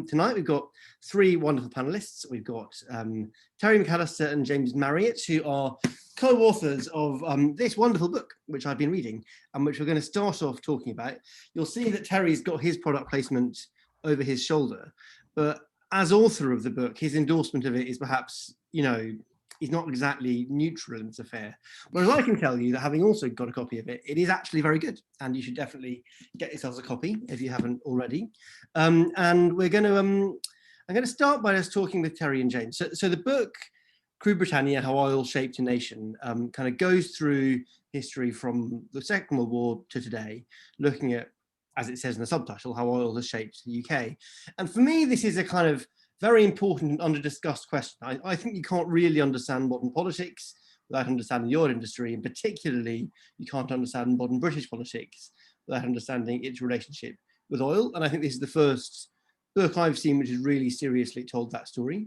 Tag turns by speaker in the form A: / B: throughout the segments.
A: Tonight we've got three wonderful panelists. We've got Terry Macalister and James Marriott, who are co-authors of this wonderful book, which I've been reading, and which we're going to start off talking about. You'll see that Terry's got his product placement over his shoulder, but as author of the book, his endorsement of it is perhaps, you know, he's not exactly neutral in this affair. Whereas I can tell you that having also got a copy of it, it is actually very good, and you should definitely get yourselves a copy if you haven't already. And we're going to, I'm going to start by just talking with Terry and James. So the book, Crude Britannia, How Oil Shaped a Nation, kind of goes through history from the Second World War to today, looking at, as it says in the subtitle, how oil has shaped the UK. And for me, this is a kind of very important and under-discussed question. I think you can't really understand modern politics without understanding the oil industry, and particularly you can't understand modern British politics without understanding its relationship with oil. And I think this is the first book I've seen which has really seriously told that story.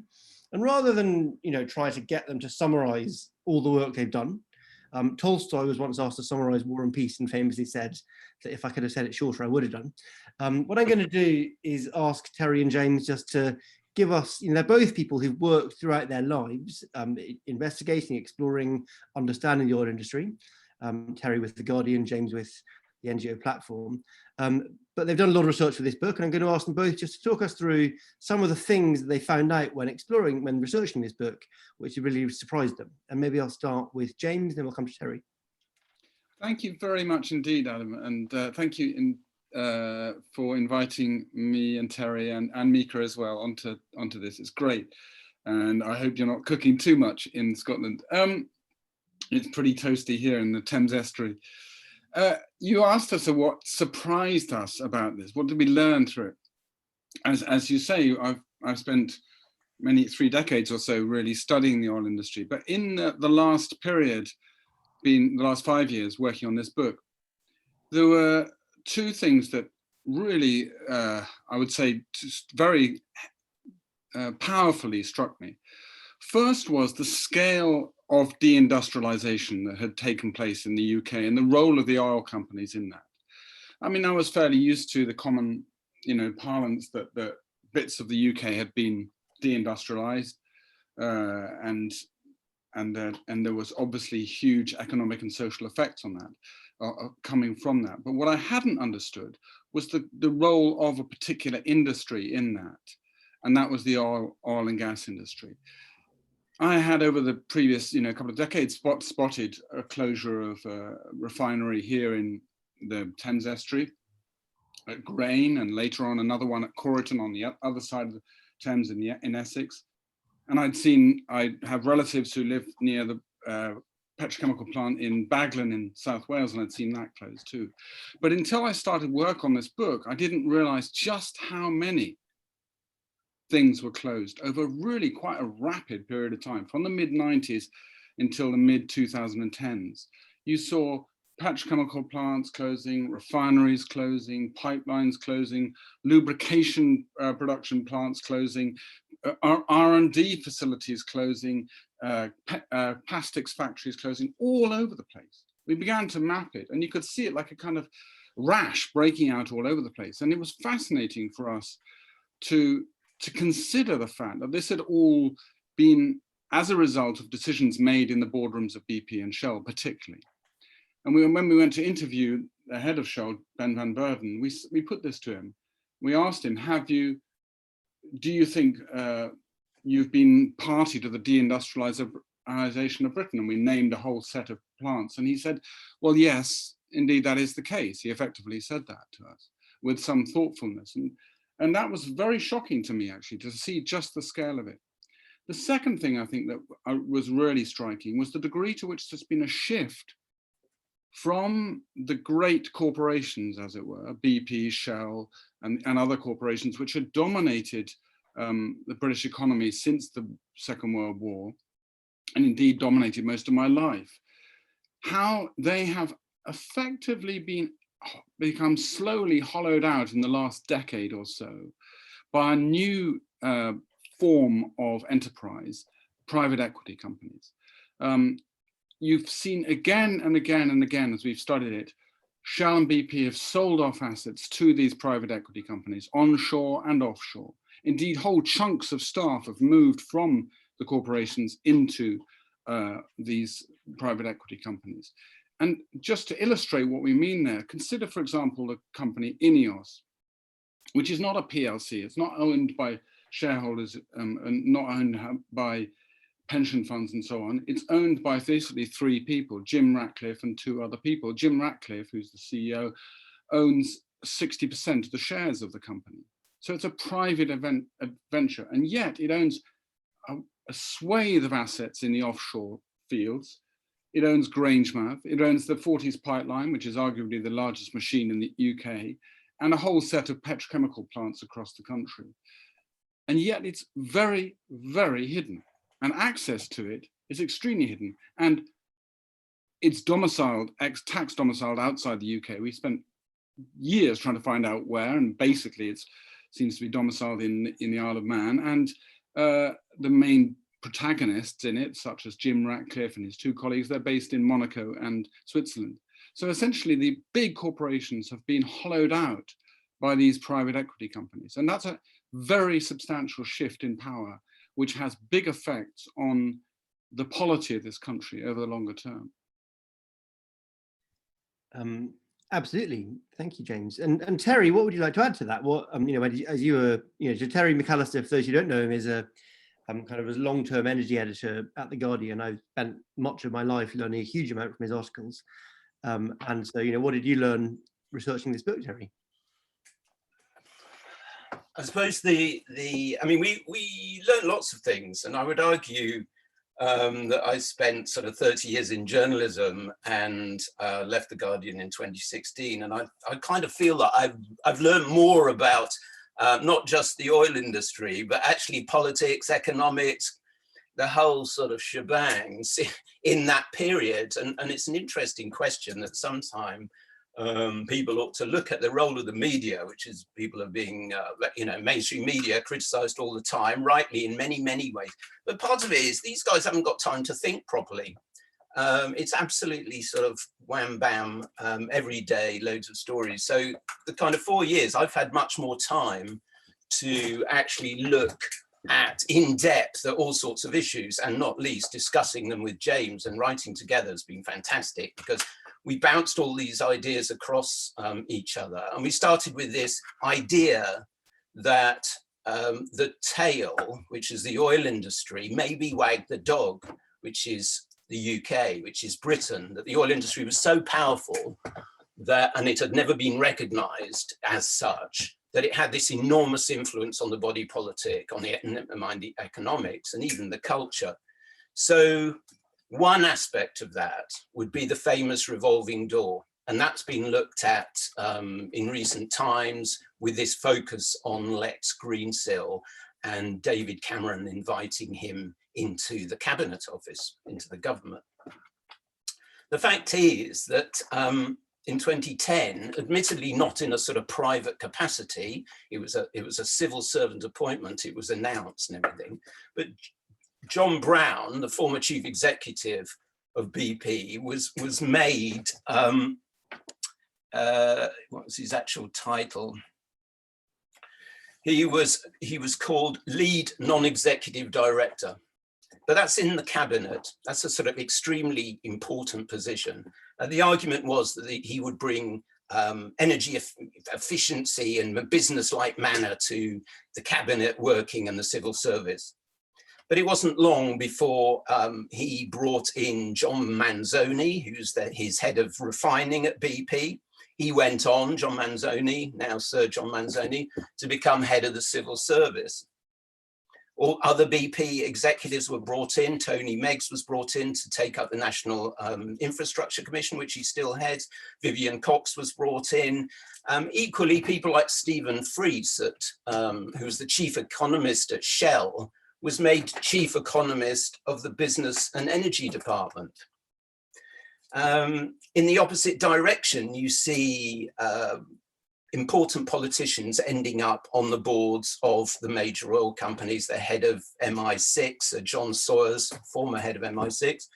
A: And rather than, you know, try to get them to summarize all the work they've done, Tolstoy was once asked to summarize War and Peace and famously said that if I could have said it shorter, I would have done. What I'm going to do is ask Terry and James just to give us, you know, they're both people who've worked throughout their lives, investigating, exploring, understanding the oil industry. Terry with The Guardian, James with the NGO platform. But they've done a lot of research for this book, and I'm going to ask them both just to talk us through some of the things that they found out when exploring, when researching this book, which really surprised them. And maybe I'll start with James, then we'll come to Terry.
B: Thank you very much indeed, Adam, and thank you for inviting me and Terry and Mika as well onto this. It's great, and I hope you're not cooking too much in Scotland. It's pretty toasty here in the Thames Estuary. You asked us what surprised us about this. What did we learn through it? As you say, I've spent 3 decades or so really studying the oil industry, but in the last period, being the last 5 years working on this book, there were two things that really, I would say, just very powerfully struck me. First was the scale of deindustrialization that had taken place in the UK and the role of the oil companies in that. I mean, I was fairly used to the common, you know, parlance that bits of the UK had been deindustrialized, and there was obviously huge economic and social effects on that, coming from that. But what I hadn't understood was the role of a particular industry in that, and that was the oil and gas industry. I had over the previous, you know, couple of decades spotted a closure of a refinery here in the Thames Estuary at Grain, and later on another one at Corriton on the other side of the Thames in Essex. And I have relatives who live near the petrochemical plant in Baglan in South Wales, and I'd seen that close too. But until I started work on this book, I didn't realize just how many things were closed over really quite a rapid period of time, from the mid-90s until the mid-2010s. You saw petrochemical plants closing, refineries closing, pipelines closing, lubrication production plants closing, R&D facilities closing, plastics factories closing, all over the place. We began to map it, and you could see it like a kind of rash breaking out all over the place. And it was fascinating for us to consider the fact that this had all been as a result of decisions made in the boardrooms of BP and Shell particularly. And when we went to interview the head of Shell, Ben van Beurden, we put this to him. We asked him, do you think you've been party to the deindustrialization of Britain? And we named a whole set of plants. And he said, well, yes, indeed, that is the case. He effectively said that to us with some thoughtfulness. And that was very shocking to me, actually, to see just the scale of it. The second thing I think that was really striking was the degree to which there's been a shift from the great corporations, as it were, BP, Shell, and other corporations, which had dominated the British economy since the Second World War, and indeed dominated most of my life, how they have effectively become slowly hollowed out in the last decade or so by a new form of enterprise, private equity companies. You've seen again and again and again, as we've studied it, Shell and BP have sold off assets to these private equity companies, onshore and offshore, Indeed, whole chunks of staff have moved from the corporations into these private equity companies. And just to illustrate what we mean there, consider, for example, the company Ineos, which is not a PLC. It's not owned by shareholders and not owned by pension funds and so on. It's owned by basically three people, Jim Ratcliffe and two other people. Jim Ratcliffe, who's the CEO, owns 60% of the shares of the company. So it's a private venture, and yet it owns a swathe of assets in the offshore fields. It owns Grangemouth, it owns the Forties pipeline, which is arguably the largest machine in the UK, and a whole set of petrochemical plants across the country. And yet it's very, very hidden, and access to it is extremely hidden. And it's domiciled, tax domiciled outside the UK. We spent years trying to find out where, and basically it seems to be domiciled in the Isle of Man. And the main protagonists in it, such as Jim Ratcliffe and his two colleagues, they're based in Monaco and Switzerland. So essentially the big corporations have been hollowed out by these private equity companies. And that's a very substantial shift in power, which has big effects on the polity of this country over the longer term.
A: Absolutely, thank you, James. And Terry, what would you like to add to that? What as you were, so Terry Macalister, for those who don't know him, is a kind of a long-term energy editor at The Guardian. I've spent much of my life learning a huge amount from his articles. And so, what did you learn researching this book, Terry?
C: I suppose we learned lots of things, and I would argue that I spent sort of 30 years in journalism and left The Guardian in 2016. And I kind of feel that I've learned more about not just the oil industry, but actually politics, economics, the whole sort of shebang in that period. And it's an interesting question that sometime people ought to look at the role of the media, which is people are being, mainstream media criticized all the time, rightly in many, many ways. But part of it is these guys haven't got time to think properly. It's absolutely sort of wham bam, every day, loads of stories. So the kind of 4 years, I've had much more time to actually look at in depth at all sorts of issues, and not least discussing them with James, and writing together has been fantastic because we bounced all these ideas across each other. And we started with this idea that the tail, which is the oil industry, maybe wagged the dog, which is the UK, which is Britain, that the oil industry was so powerful that, and it had never been recognized as such, that it had this enormous influence on the body politic, on the economics, and even the culture. So one aspect of that would be the famous revolving door. And that's been looked at in recent times with this focus on Lex Greensill and David Cameron inviting him into the cabinet office, into the government. The fact is that in 2010, admittedly not in a sort of private capacity, it was a civil servant appointment, it was announced and everything, but John Brown, the former chief executive of BP, was made, what was his actual title? He was called lead non-executive director, but that's in the cabinet. That's a sort of extremely important position. And the argument was that he would bring energy efficiency and a business-like manner to the cabinet working and the civil service. But it wasn't long before he brought in John Manzoni, who's his head of refining at BP. He went on, John Manzoni, now Sir John Manzoni, to become head of the civil service. All other BP executives were brought in. Tony Meggs was brought in to take up the National Infrastructure Commission, which he still heads. Vivian Cox was brought in. Equally, people like Stephen Freese, who's the chief economist at Shell, was made chief economist of the business and energy department. In the opposite direction, you see important politicians ending up on the boards of the major oil companies. The head of MI6, John Sawyers, former head of MI6,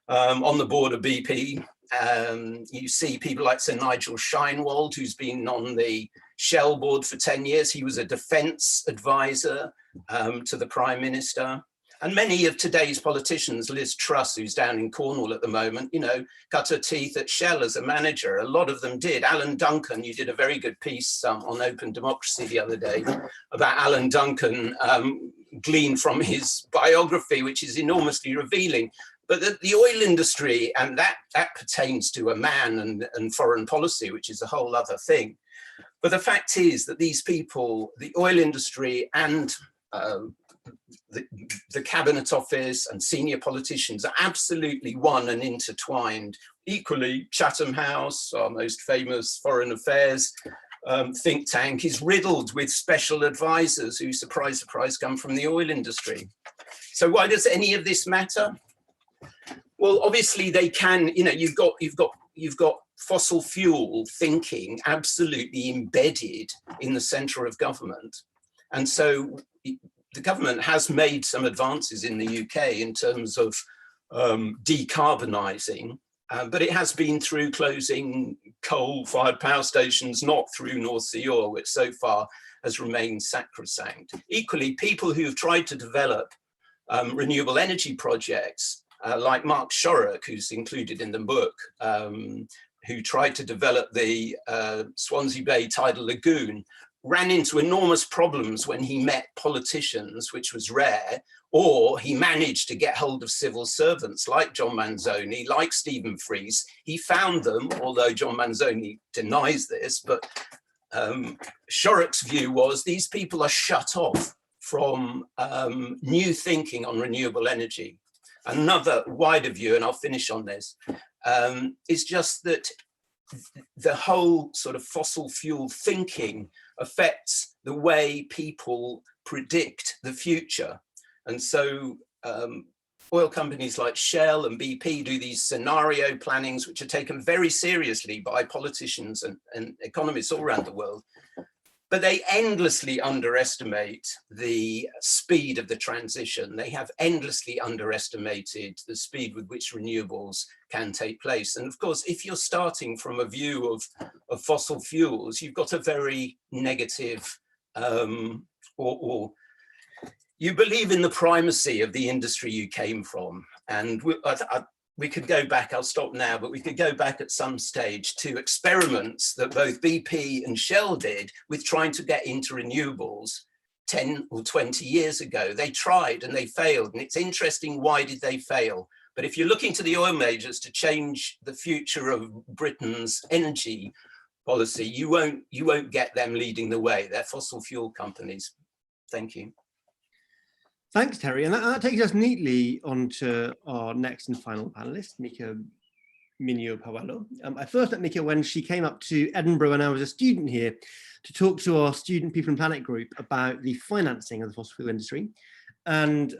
C: on the board of BP. You see people like Sir Nigel Sheinwald, who's been on the Shell board for 10 years. He was a defense advisor to the Prime Minister. And many of today's politicians, Liz Truss, who's down in Cornwall at the moment, you know, cut her teeth at Shell as a manager. A lot of them did. Alan Duncan, you did a very good piece on openDemocracy the other day about Alan Duncan, gleaned from his biography, which is enormously revealing. But the oil industry, and that pertains to a man and foreign policy, which is a whole other thing. But the fact is that these people, the oil industry and the Cabinet Office and senior politicians are absolutely one and intertwined. Equally, Chatham House, our most famous foreign affairs think tank, is riddled with special advisors who, surprise, surprise, come from the oil industry. So why does any of this matter? Well, obviously they can, you know, you've got fossil fuel thinking absolutely embedded in the center of government. And so the government has made some advances in the UK in terms of decarbonising, but it has been through closing coal-fired power stations, not through North Sea oil, which so far has remained sacrosanct. Equally, people who have tried to develop renewable energy projects, like Mark Shorrock, who's included in the book, who tried to develop the Swansea Bay tidal lagoon, ran into enormous problems when he met politicians, which was rare, or he managed to get hold of civil servants like John Manzoni, like Stephen Freese. He found them, although John Manzoni denies this, but Shorrock's view was these people are shut off from new thinking on renewable energy. Another wider view, and I'll finish on this, is just that the whole sort of fossil fuel thinking affects the way people predict the future. And so oil companies like Shell and BP do these scenario plannings, which are taken very seriously by politicians and economists all around the world. But they endlessly underestimate the speed of the transition. They have endlessly underestimated the speed with which renewables can take place. And of course, if you're starting from a view of fossil fuels, you've got a very negative, or you believe in the primacy of the industry you came from. And we could go back, I'll stop now, but we could go back at some stage to experiments that both BP and Shell did with trying to get into renewables 10 or 20 years ago. They tried and they failed. And it's interesting, why did they fail? But if you're looking to the oil majors to change the future of Britain's energy policy, you won't get them leading the way. They're fossil fuel companies. Thank you.
A: Thanks, Terry. And that takes us neatly onto our next and final panelist, Mika Minio-Paluello. I first met Mika when she came up to Edinburgh when I was a student here to talk to our Student People and Planet group about the financing of the fossil fuel industry. And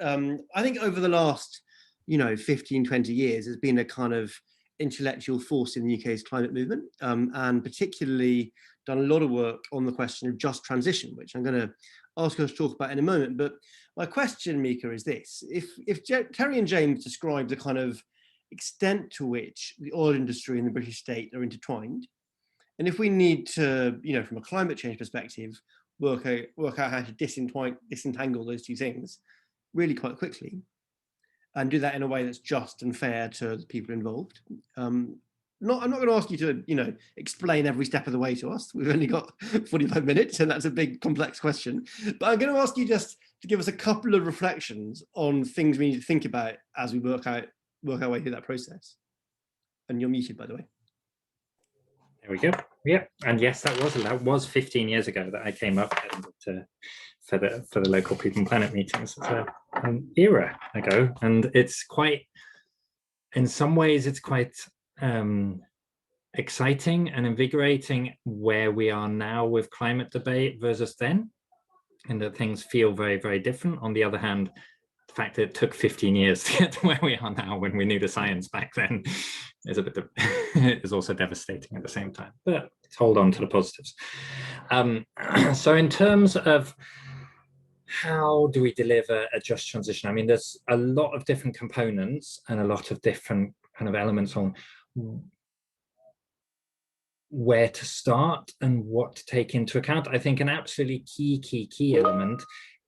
A: I think over the last, 15, 20 years, there's been a kind of intellectual force in the UK's climate movement, and particularly done a lot of work on the question of just transition, which I'm going to ask us to talk about in a moment. But my question, Mika, is this: if Terry and James describe the kind of extent to which the oil industry and the British state are intertwined, and if we need to, from a climate change perspective, work out how to disentangle those two things really quite quickly, and do that in a way that's just and fair to the people involved. I'm not going to ask you to, explain every step of the way to us. We've only got 45 minutes, and that's a big, complex question. But I'm going to ask you just to give us a couple of reflections on things we need to think about as we work our way through that process. And you're muted, by the way.
D: There we go. Yeah, and yes, that was 15 years ago that I came up for the local People and Planet meetings. It's an era ago, and it's quite, in some ways, it's quite exciting and invigorating where we are now with climate debate versus then, and that things feel very, very different. On the other hand, the fact that it took 15 years to get to where we are now when we knew the science back then is is also devastating at the same time. But let's hold on to the positives. So in terms of how do we deliver a just transition? I mean, there's a lot of different components and a lot of different kind of elements on where to start and what to take into account. I think an absolutely key element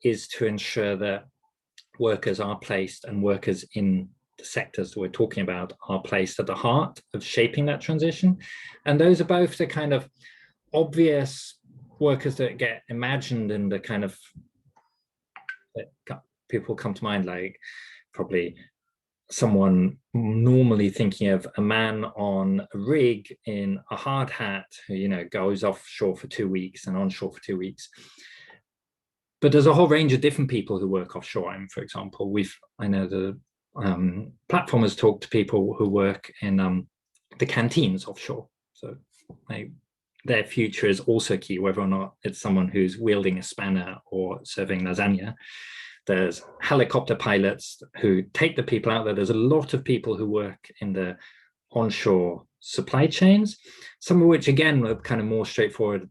D: is to ensure that workers are placed, and workers in the sectors that we're talking about are placed at the heart of shaping that transition. And those are both the kind of obvious workers that get imagined in the kind of, that people come to mind, like probably someone normally thinking of a man on a rig in a hard hat who, you know, goes offshore for 2 weeks and onshore for 2 weeks. But there's a whole range of different people who work offshore. And for example, I know the platform has talked to people who work in the canteens offshore. So their future is also key, whether or not it's someone who's wielding a spanner or serving lasagna. There's helicopter pilots who take the people out there. There's a lot of people who work in the onshore supply chains, some of which, again, are kind of more straightforward.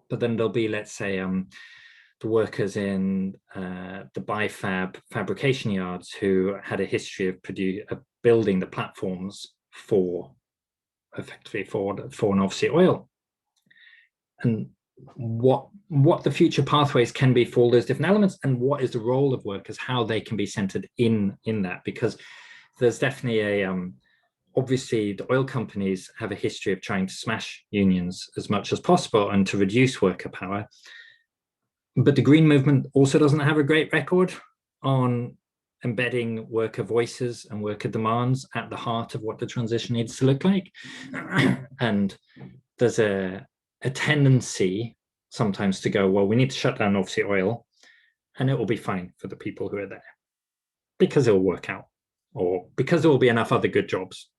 D: But then there'll be, let's say, the workers in the fabrication yards who had a history of building the platforms for, effectively, for North Sea oil. And what the future pathways can be for all those different elements, and what is the role of workers, how they can be centered in that, because there's definitely obviously the oil companies have a history of trying to smash unions as much as possible and to reduce worker power. But the Green Movement also doesn't have a great record on embedding worker voices and worker demands at the heart of what the transition needs to look like. And there's a tendency sometimes to go, well, we need to shut down North Sea oil and it will be fine for the people who are there because it will work out, or because there will be enough other good jobs.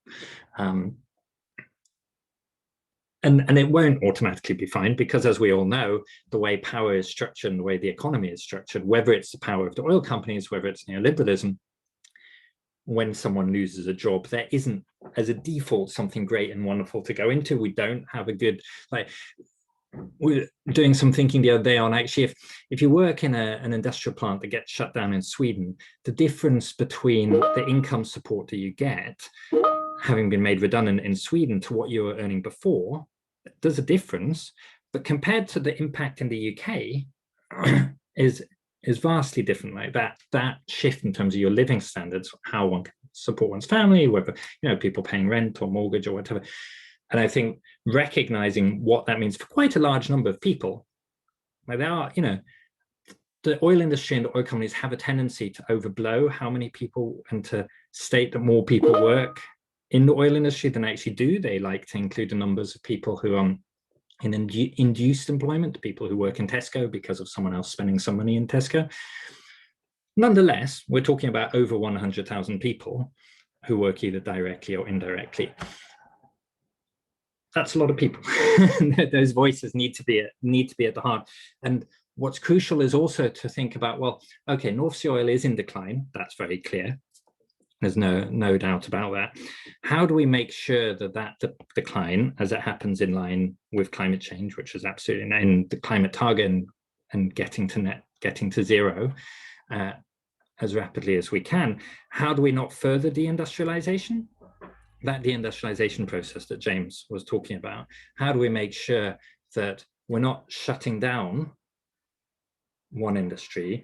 D: And it won't automatically be fine, because as we all know, the way power is structured and the way the economy is structured, whether it's the power of the oil companies, whether it's neoliberalism, when someone loses a job, there isn't, as a default, something great and wonderful to go into. We don't have a good, like, we're doing some thinking the other day on, actually, if you work in an industrial plant that gets shut down in Sweden, the difference between the income support that you get, having been made redundant in Sweden, to what you were earning before, there's a difference. But compared to the impact in the UK, is vastly different. Like that shift in terms of your living standards, how one can support one's family, whether, you know, people paying rent or mortgage or whatever. And I think recognizing what that means for quite a large number of people, like there are, you know, the oil industry and the oil companies have a tendency to overblow how many people, and to state that more people work in the oil industry than actually do. They like to include the numbers of people who are in induced employment, people who work in Tesco because of someone else spending some money in Tesco. Nonetheless, we're talking about over 100,000 people who work either directly or indirectly. That's a lot of people. Those voices need to be at the heart. And what's crucial is also to think about, well, okay, North Sea oil is in decline. That's very clear. There's no doubt about that. How do we make sure that decline, as it happens in line with climate change, which is absolutely in the climate target, and getting to zero as rapidly as we can, how do we not further deindustrialization? That deindustrialization process that James was talking about, how do we make sure that we're not shutting down one industry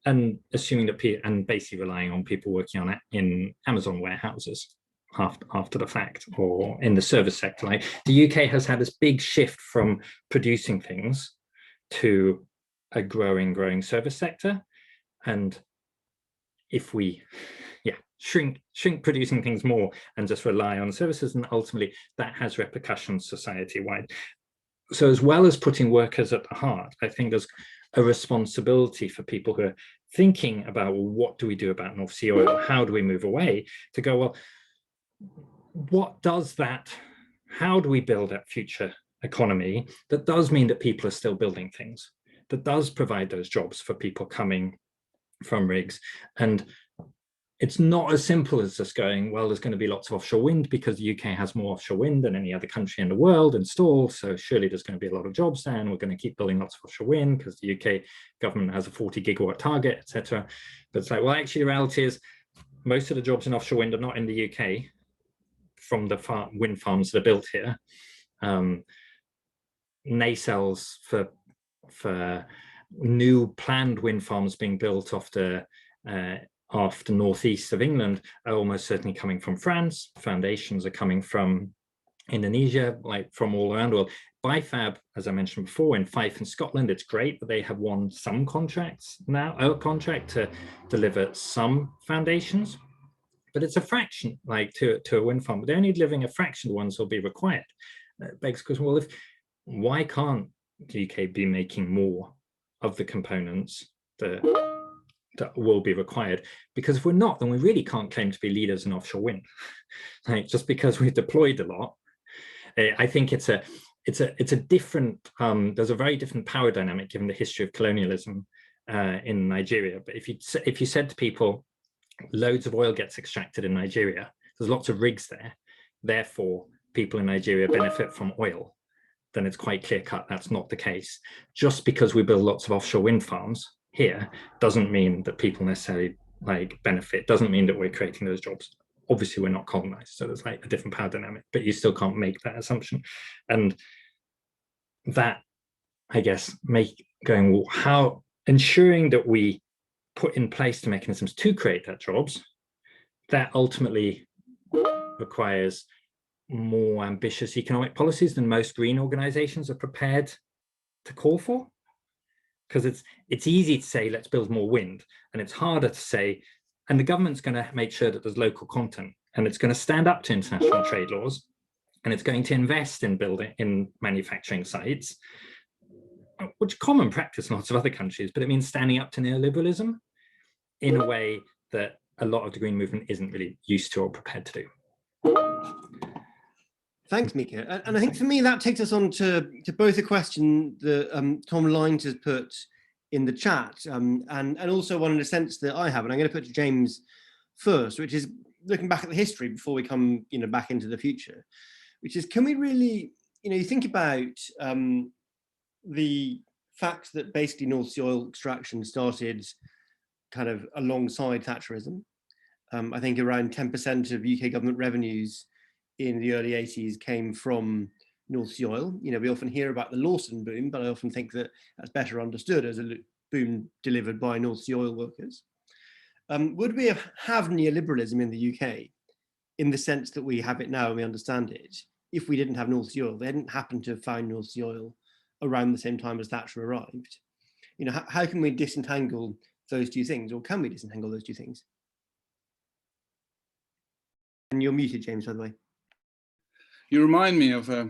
D: and assuming that and basically relying on people working on it in Amazon warehouses after the fact, or in the service sector? Like, the UK has had this big shift from producing things to a growing service sector. And if we shrink producing things more and just rely on services, and ultimately that has repercussions society-wide. So as well as putting workers at the heart, I think there's a responsibility for people who are thinking about, well, what do we do about North Sea oil? How do we move away? To go, well, what does that, how do we build that future economy that does mean that people are still building things, that does provide those jobs for people coming from rigs? And it's not as simple as just going, well, there's going to be lots of offshore wind because the UK has more offshore wind than any other country in the world installed, so surely there's going to be a lot of jobs there, and we're going to keep building lots of offshore wind because the UK government has a 40 gigawatt target, etc. But it's like, well, actually the reality is most of the jobs in offshore wind are not in the UK from the wind farms that are built here. nacelles for new planned wind farms being built off the northeast of England are almost certainly coming from France. Foundations are coming from Indonesia, like from all around the world. Bifab, as I mentioned before, in Fife in Scotland, it's great that they have won some contracts now, a contract to deliver some foundations, but it's a fraction, like to a wind farm. But they're only delivering a fraction of the ones that will be required. It begs the question, well, why can't the UK be making more of the components that will be required? Because if we're not, then we really can't claim to be leaders in offshore wind. Like, just because we've deployed a lot, I think it's a different, there's a very different power dynamic given the history of colonialism in Nigeria. But if you said to people, loads of oil gets extracted in Nigeria, there's lots of rigs there, therefore people in Nigeria benefit from oil, then it's quite clear cut that's not the case. Just because we build lots of offshore wind farms here doesn't mean that people necessarily like benefit, doesn't mean that we're creating those jobs. Obviously we're not colonized, so there's like a different power dynamic, but you still can't make that assumption. And that, I guess, going, well, how ensuring that we put in place the mechanisms to create that jobs, that ultimately requires more ambitious economic policies than most green organizations are prepared to call for. Because it's easy to say, let's build more wind, and it's harder to say, and the government's going to make sure that there's local content, and it's going to stand up to international trade laws, and it's going to invest in manufacturing sites, which is common practice in lots of other countries, but it means standing up to neoliberalism in a way that a lot of the green movement isn't really used to or prepared to do.
A: Thanks, Mika. And I think for me, that takes us on to both a question that Tom Lines has put in the chat, and also one in a sense that I have, and I'm going to put to James first, which is looking back at the history before we come back into the future, which is, can we really, you think about the fact that basically North Sea oil extraction started kind of alongside Thatcherism. I think around 10% of UK government revenues in the early 80s came from North Sea oil. We often hear about the Lawson boom, but I often think that that's better understood as a boom delivered by North Sea oil workers. Would we have neoliberalism in the UK in the sense that we have it now and we understand it if we didn't have North Sea oil? They didn't happen to have found North Sea oil around the same time as Thatcher arrived. How can we disentangle those two things, or can we disentangle those two things? And you're muted, James, by the way.
B: You remind me of a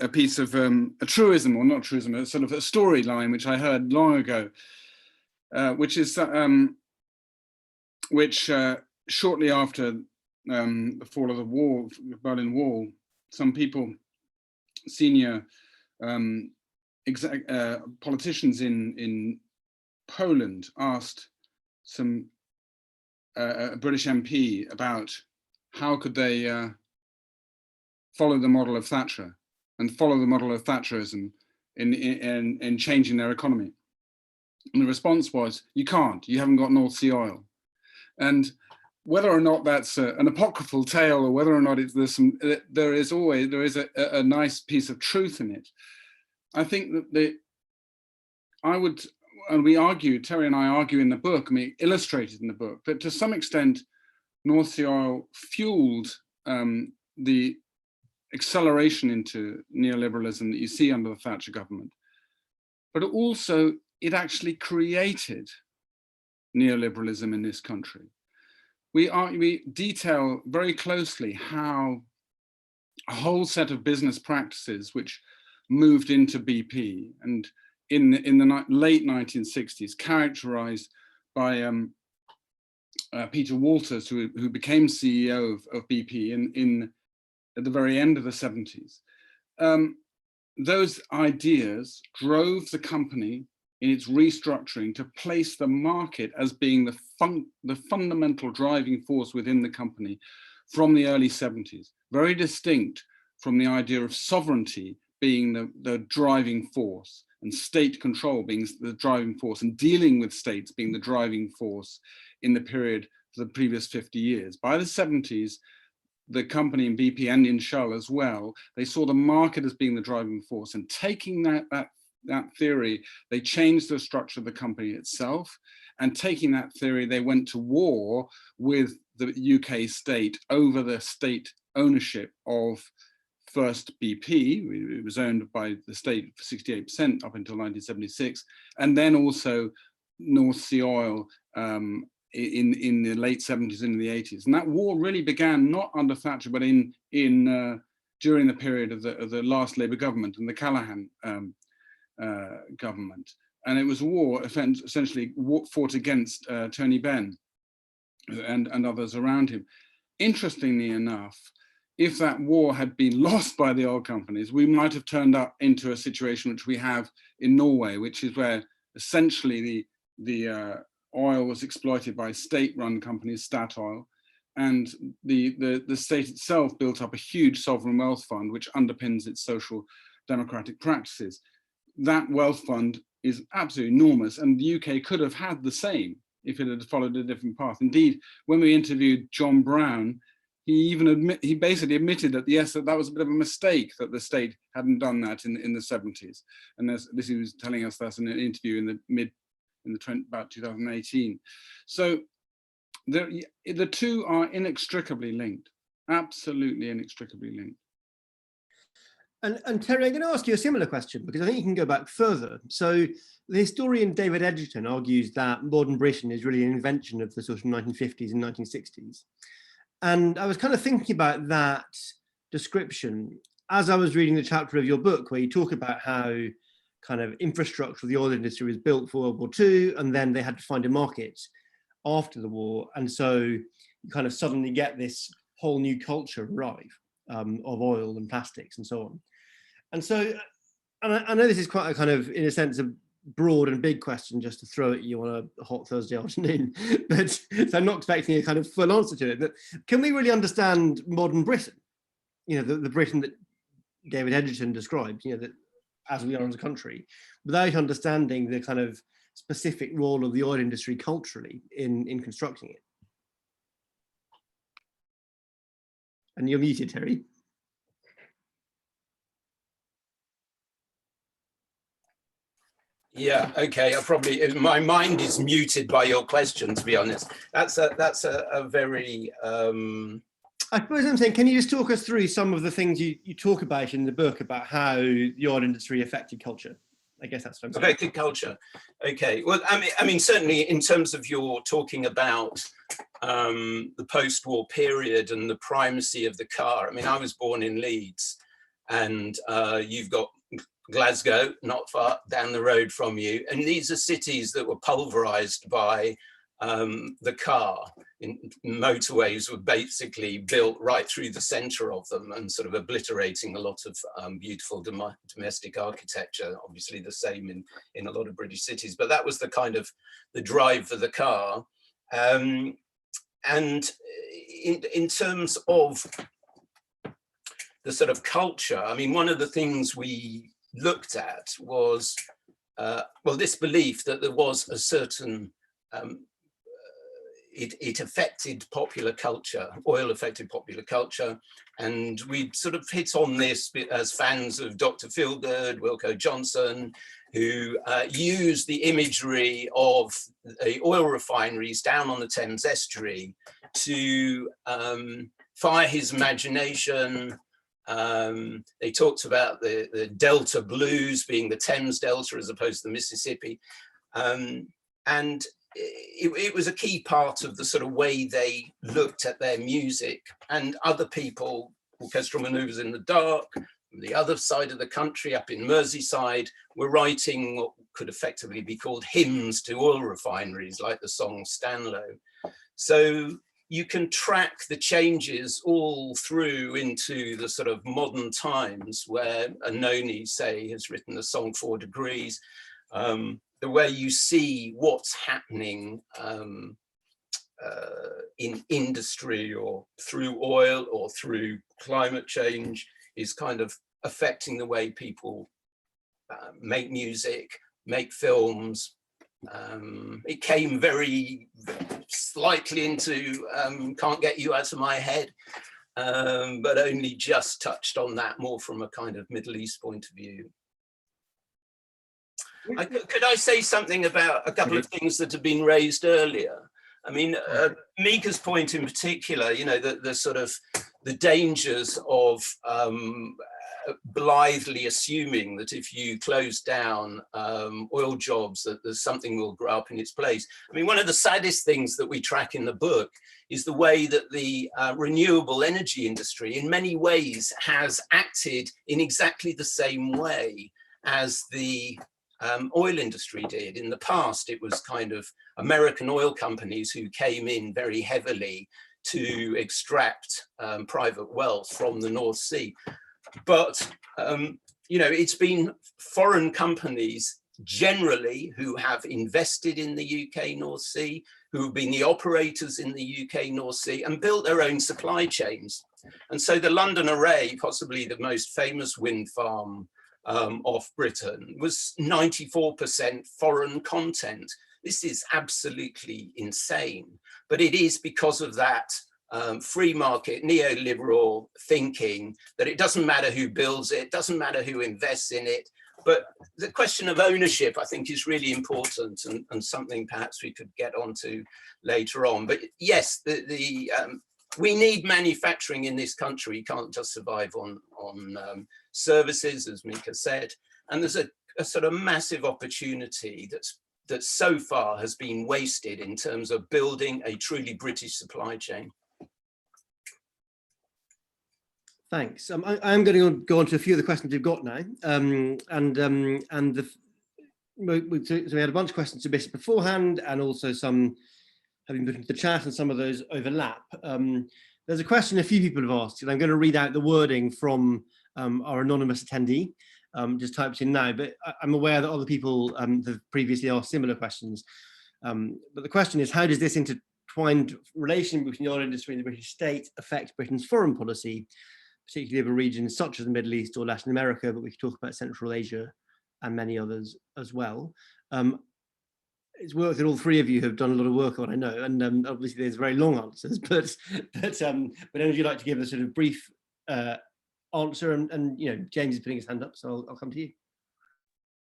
B: piece of a truism, or not truism, a sort of a storyline which I heard long ago, which is shortly after the fall of the Berlin Wall, some people, senior politicians in Poland, asked a British MP about how could they follow the model of Thatcher and follow the model of Thatcherism in changing their economy. And the response was, you can't, you haven't got North Sea oil. And whether or not that's an apocryphal tale, or whether or not there is a nice piece of truth in it. I think that we argue, Terry and I argue in the book, and we illustrated in the book, that to some extent, North Sea oil fueled the acceleration into neoliberalism that you see under the Thatcher government. But also, it actually created neoliberalism in this country. We detail very closely how a whole set of business practices which moved into BP and in the late 1960s, characterized by Peter Walters, who became CEO of BP at the very end of the 70s. Those ideas drove the company in its restructuring to place the market as being the fundamental driving force within the company from the early 70s, very distinct from the idea of sovereignty being the driving force, and state control being the driving force, and dealing with states being the driving force in the period for the previous 50 years. By the 70s, the company in BP and in Shell as well, they saw the market as being the driving force, and taking that theory, they changed the structure of the company itself, and taking that theory, they went to war with the UK state over the state ownership of first BP. It was owned by the state for 68% up until 1976, and then also North Sea Oil in the late 70s and the 80s. And that war really began not under Thatcher, but during the period of the last Labour government and the Callaghan government. And it was a war essentially fought against Tony Benn and others around him. Interestingly enough, if that war had been lost by the oil companies, we might have turned up into a situation which we have in Norway, which is where essentially the oil was exploited by state-run companies, Statoil, and the state itself built up a huge sovereign wealth fund which underpins its social democratic practices. That wealth fund is absolutely enormous, and the UK could have had the same if it had followed a different path. Indeed, when we interviewed John Brown, he basically admitted that yes, that was a bit of a mistake that the state hadn't done that in the 70s, and he was telling us that in an interview about 2018. So the two are inextricably linked, absolutely inextricably linked.
A: And Terry, I'm going to ask you a similar question, because I think you can go back further. So the historian David Edgerton argues that modern Britain is really an invention of the sort of 1950s and 1960s. And I was kind of thinking about that description as I was reading the chapter of your book, where you talk about how kind of infrastructure of the oil industry was built for World War II, and then they had to find a market after the war. And so you kind of suddenly get this whole new culture arrive of oil and plastics and so on. And so, and I know this is quite a kind of, in a sense, a broad and big question just to throw at you on a hot Thursday afternoon, but so I'm not expecting a kind of full answer to it. But can we really understand modern Britain? You know, the Britain that David Edgerton described, you know, that as we are as a country, without understanding the kind of specific role of the oil industry culturally in constructing it? And you're muted, Terry.
C: Yeah, okay. My mind is muted by your question, to be honest. That's a very
A: I suppose I'm saying, can you just talk us through some of the things you talk about in the book about how the oil industry affected culture? I guess that's what I'm saying.
C: Affected culture. Okay. Well, I mean, certainly in terms of your talking about the post-war period and the primacy of the car. I mean, I was born in Leeds, and you've got Glasgow not far down the road from you, and these are cities that were pulverized by the car. Motorways were basically built right through the center of them and sort of obliterating a lot of beautiful domestic architecture, obviously the same in a lot of British cities, but that was the kind of the drive for the car. And in terms of the sort of culture, I mean, one of the things we looked at was, well, this belief that there was a certain, it affected popular culture, oil affected popular culture. And we sort of hit on this as fans of Dr. Feelgood, Wilko Johnson, who used the imagery of the oil refineries down on the Thames estuary to fire his imagination. They talked about the Delta blues being the Thames Delta as opposed to the Mississippi. And it was a key part of the sort of way they looked at their music. And other people, Orchestral Manoeuvres in the Dark, from the other side of the country, up in Merseyside, were writing what could effectively be called hymns to oil refineries, like the song Stanlow. So you can track the changes all through into the sort of modern times, where Anoni, say, has written the song 4 Degrees, the way you see what's happening in industry or through oil or through climate change is kind of affecting the way people make music, make films. It came very slightly into Can't Get You Out of My Head. but only just touched on that more from a kind of Middle East point of view. Could I say something about a couple of things that have been raised earlier? I mean, Mika's point in particular, you know, the sort of the dangers of blithely assuming that if you close down oil jobs, that there's something will grow up in its place. I mean, one of the saddest things that we track in the book is the way that the renewable energy industry in many ways has acted in exactly the same way as the oil industry did. In the past, it was kind of American oil companies who came in very heavily to extract private wealth from the North Sea. But, you know, it's been foreign companies generally who have invested in the UK North Sea, who have been the operators in the UK North Sea and built their own supply chains. And so the London Array, possibly the most famous wind farm off Britain, was 94% foreign content. This is absolutely insane, but it is because of that free market neoliberal thinking that it doesn't matter who builds it, doesn't matter who invests in it. But the question of ownership, I think, is really important and something perhaps we could get onto later on. But yes, we need manufacturing in this country. You can't just survive on services, as Mika said. And there's a sort of massive opportunity that so far has been wasted in terms of building a truly British supply chain.
A: Thanks. I'm going to go on to a few of the questions we've got now. So we had a bunch of questions submitted beforehand, and also some have been put into the chat, and some of those overlap. There's a question a few people have asked, and I'm going to read out the wording from our anonymous attendee, just typed in now, but I'm aware that other people have previously asked similar questions. But the question is, how does this intertwined relation between the oil industry and the British state affect Britain's foreign policy, particularly over regions such as the Middle East or Latin America, but we could talk about Central Asia and many others as well. It's work that all three of you have done a lot of work on, I know, and obviously there's very long answers, but then would you like to give a sort of brief answer? And you know, James is putting his hand up, so I'll come to you.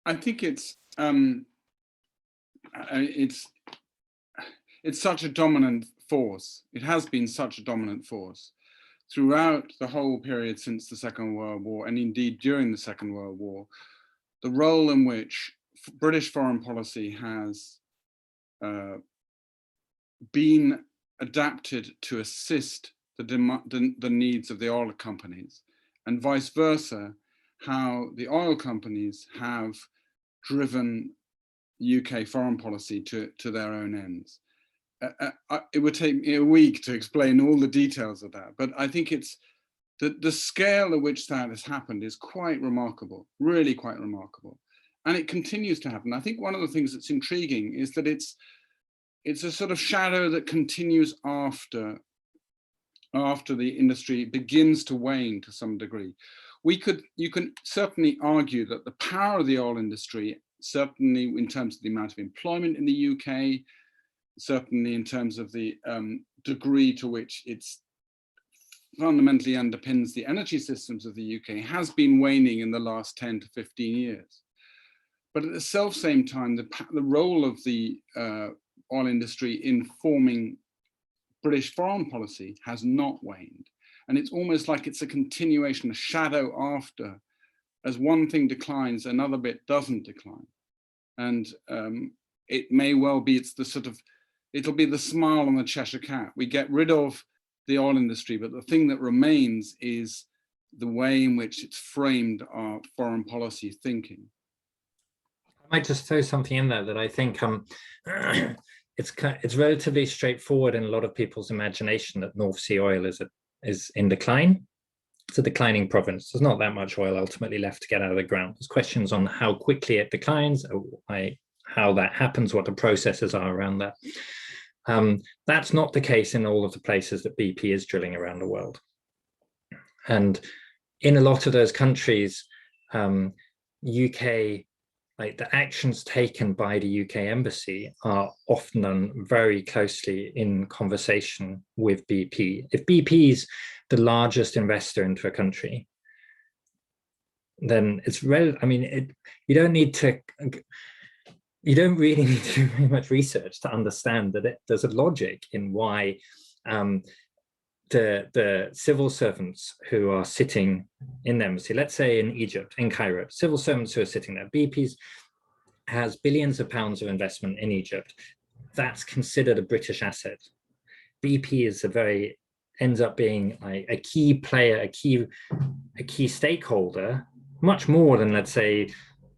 B: I think it's such a dominant force. It has been such a dominant force throughout the whole period since the Second World War, and indeed during the Second World War. The role in which British foreign policy has been adapted to assist the needs of the oil companies, and vice versa, how the oil companies have driven UK foreign policy to their own ends. It would take me a week to explain all the details of that, but I think it's the scale at which that has happened is quite remarkable, really quite remarkable. And it continues to happen. I think one of the things that's intriguing is that it's a sort of shadow that continues after the industry begins to wane to some degree. You can certainly argue that the power of the oil industry, certainly in terms of the amount of employment in the UK, certainly in terms of the degree to which it's fundamentally underpins the energy systems of the UK, has been waning in the last 10 to 15 years. But at the same time, the role of the oil industry in forming British foreign policy has not waned. And it's almost like it's a continuation, a shadow after. As one thing declines, another bit doesn't decline. And it may well be, it'll be the smile on the Cheshire Cat. We get rid of the oil industry, but the thing that remains is the way in which it's framed our foreign policy thinking.
D: I might just throw something in there that I think it's relatively straightforward in a lot of people's imagination that North Sea oil is in decline. It's a declining province. There's not that much oil ultimately left to get out of the ground. There's questions on how quickly it declines, how that happens, what the processes are around that. That's not the case in all of the places that BP is drilling around the world. And in a lot of those countries, UK, like the actions taken by the UK embassy are often done very closely in conversation with BP. If BP's the largest investor into a country, then it's you don't really need to do very much research to understand that there's a logic in why the civil servants who are sitting in the embassy, let's say in Egypt, in Cairo, civil servants who are sitting there, BP's has billions of pounds of investment in Egypt. That's considered a British asset. BP is ends up being a key player, a key stakeholder, much more than, let's say,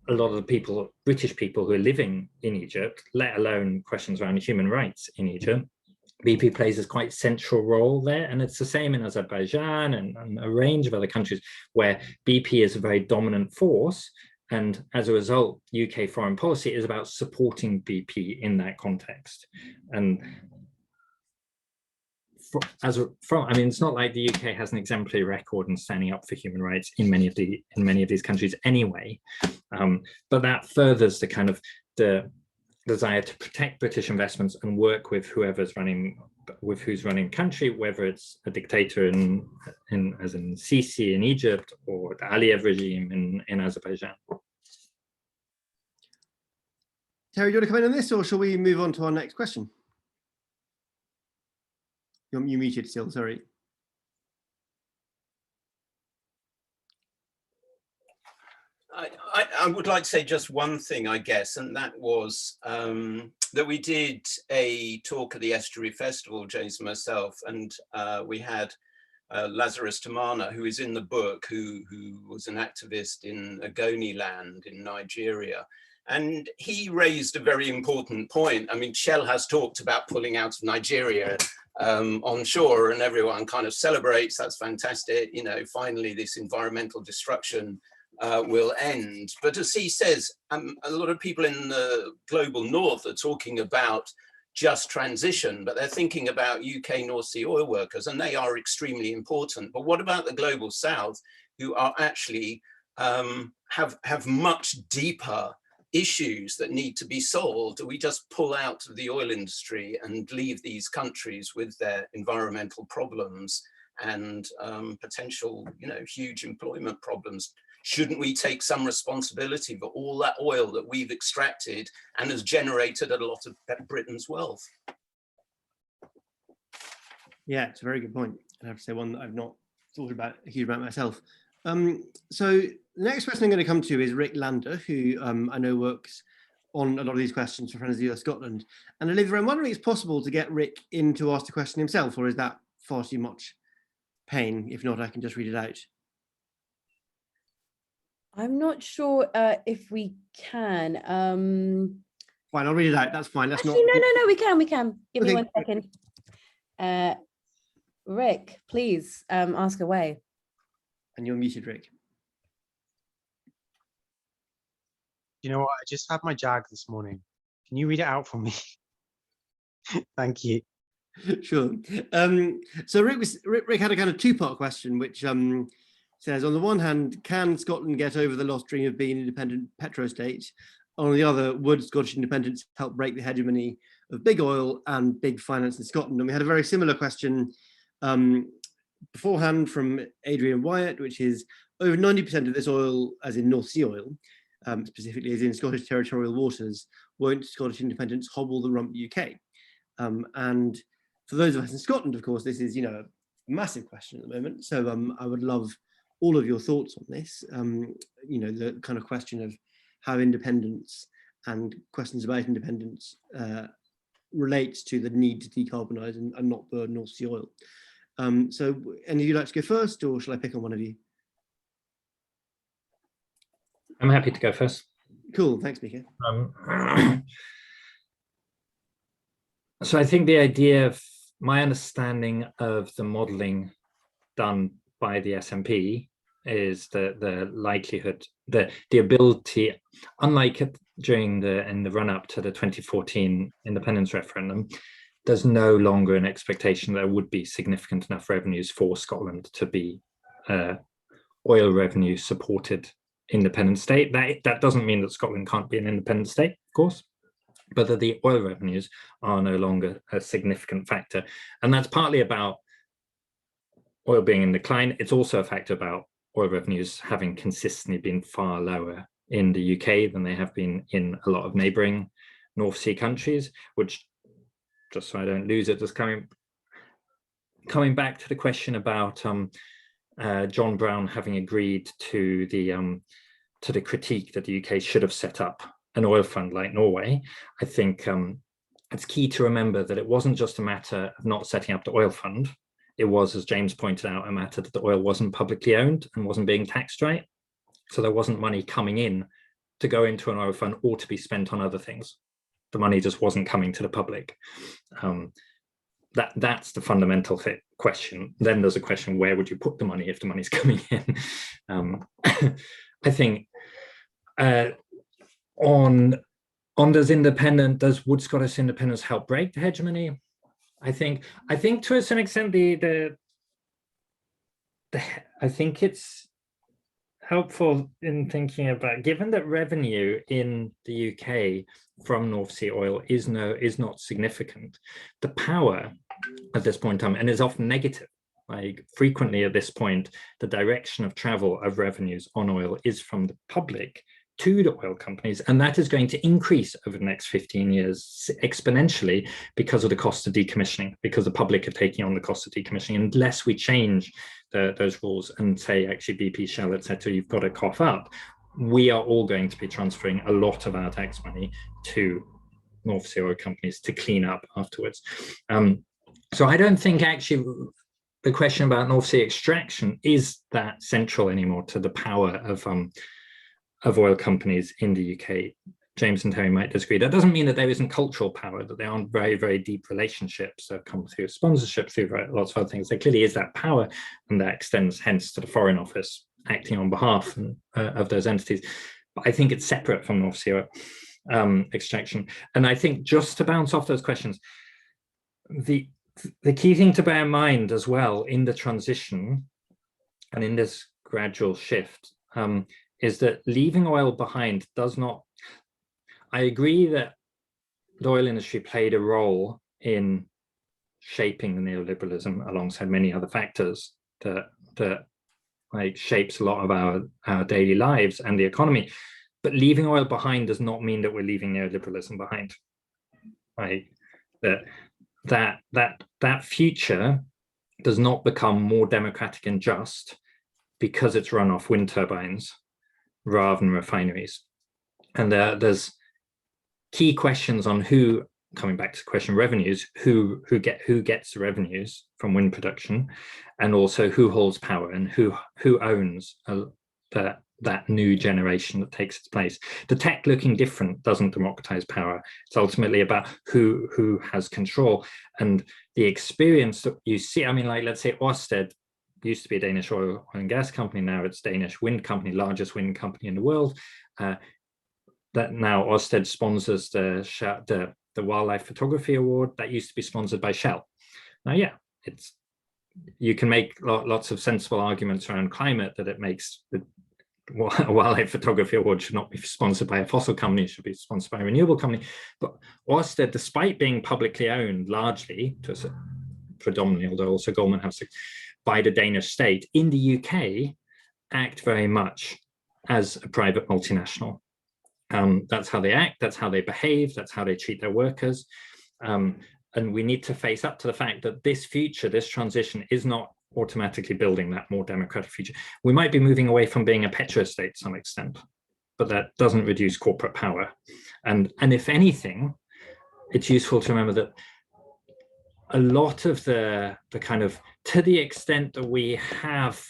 D: a lot of the people, British people who are living in Egypt, let alone questions around human rights in Egypt. BP plays a quite central role there, and it's the same in Azerbaijan and a range of other countries where BP is a very dominant force, and as a result, UK foreign policy is about supporting BP in that context. And it's not like the UK has an exemplary record in standing up for human rights in many of these countries anyway, but that furthers the kind of the desire to protect British investments and work with who's running the country, whether it's a dictator as in Sisi in Egypt or the Aliyev regime in Azerbaijan.
A: Terry, do you want to comment on this, or shall we move on to our next question? You're muted still, sorry.
C: I would like to say just one thing, I guess, and that was that we did a talk at the Estuary Festival, James and myself, and we had Lazarus Tamana, who is in the book, who was an activist in Ogoni land in Nigeria. And he raised a very important point. I mean, Shell has talked about pulling out of Nigeria onshore, and everyone kind of celebrates. That's fantastic. You know, finally, this environmental destruction will end. But as he says, a lot of people in the global north are talking about just transition, but they're thinking about UK North Sea oil workers, and they are extremely important. But what about the global south, who are actually have much deeper issues that need to be solved? Do we just pull out of the oil industry and leave these countries with their environmental problems and potential, huge employment problems? Shouldn't we take some responsibility for all that oil that we've extracted and has generated a lot of Britain's wealth?
A: Yeah, it's a very good point. I have to say one that I've not thought about a huge amount myself. So the next person I'm going to come to is Rick Lander, who I know works on a lot of these questions for Friends of the US Scotland. And Olivia, I'm wondering if it's possible to get Rick in to ask the question himself, or is that far too much pain? If not, I can just read it out.
E: I'm not sure if we can.
A: Fine, I'll read it out. That's fine. That's
E: actually,
A: not.
E: No, we can. Give me 1 second. Rick, please ask away.
A: And you're muted, Rick.
F: You know what? I just had my JAG this morning. Can you read it out for me? Thank you.
A: Sure. So Rick had a kind of two-part question, which says, on the one hand, can Scotland get over the lost dream of being an independent petro-state? On the other, would Scottish independence help break the hegemony of big oil and big finance in Scotland? And we had a very similar question beforehand from Adrian Wyatt, which is over 90% of this oil, as in North Sea oil, specifically as in Scottish territorial waters, won't Scottish independence hobble the rump UK? And for those of us in Scotland, of course, this is, a massive question at the moment. So I would love all of your thoughts on this, the kind of question of how independence and questions about independence relates to the need to decarbonise and not burn North Sea oil. So any of you like to go first, or shall I pick on one of you?
D: I'm happy to go first.
A: Cool, thanks, Mika.
D: So I think the idea of my understanding of the modelling done by the SNP is the likelihood, the ability, unlike in the run-up to the 2014 independence referendum, there's no longer an expectation that there would be significant enough revenues for Scotland to be oil revenue supported independent state. That doesn't mean that Scotland can't be an independent state, of course, but that the oil revenues are no longer a significant factor. And that's partly about oil being in decline. It's also a factor about oil revenues having consistently been far lower in the UK than they have been in a lot of neighbouring North Sea countries, which, just so I don't lose it, just coming back to the question about John Brown having agreed to the critique that the UK should have set up an oil fund like Norway. I think it's key to remember that it wasn't just a matter of not setting up the oil fund. It was, as James pointed out, a matter that the oil wasn't publicly owned and wasn't being taxed right. So there wasn't money coming in to go into an oil fund or to be spent on other things. The money just wasn't coming to the public. That's the fundamental question. Then there's a question, where would you put the money if the money's coming in? I think on does Wood Scottish independence help break the hegemony? I think to a certain extent I think it's helpful in thinking about, given that revenue in the UK from North Sea oil is not significant, the power at this point in time, and is often negative. Like frequently at this point, the direction of travel of revenues on oil is from the public to the oil companies, and that is going to increase over the next 15 years exponentially because of the cost of decommissioning, because the public are taking on the cost of decommissioning. Unless we change those rules and say, actually, BP, Shell, etc., you've got to cough up, we are all going to be transferring a lot of our tax money to North Sea oil companies to clean up afterwards. So I don't think actually the question about North Sea extraction is that central anymore to the power of oil companies in the UK. James and Terry might disagree. That doesn't mean that there isn't cultural power, that there aren't very, very deep relationships that come through sponsorship, through lots of other things. There clearly is that power, and that extends hence to the Foreign Office acting on behalf of those entities. But I think it's separate from North Sea extraction. And I think, just to bounce off those questions, the key thing to bear in mind as well in the transition and in this gradual shift is that leaving oil behind does not. I agree that the oil industry played a role in shaping the neoliberalism alongside many other factors that like shapes a lot of our daily lives and the economy. But leaving oil behind does not mean that we're leaving neoliberalism behind. Right? That future does not become more democratic and just because it's run off wind turbines rather than refineries. And there's key questions on who, coming back to the question of revenues, who gets the revenues from wind production, and also who holds power and who owns that new generation that takes its place. The tech looking different doesn't democratize power. It's ultimately about who has control. And the experience that you see, I mean, like, let's say Ørsted used to be a Danish oil and gas company, now it's Danish wind company, largest wind company in the world. That now Ørsted sponsors the Wildlife Photography Award that used to be sponsored by Shell. Now, yeah, you can make lots of sensible arguments around climate that it makes the Wildlife Photography Award should not be sponsored by a fossil company, it should be sponsored by a renewable company. But Ørsted, despite being publicly owned largely, predominantly, although also Goldman has by the Danish state, in the UK, act very much as a private multinational. That's how they act, that's how they behave, that's how they treat their workers. And we need to face up to the fact that this future, this transition, is not automatically building that more democratic future. We might be moving away from being a petro-state to some extent, but that doesn't reduce corporate power. And if anything, it's useful to remember that a lot of the kind of, to the extent that we have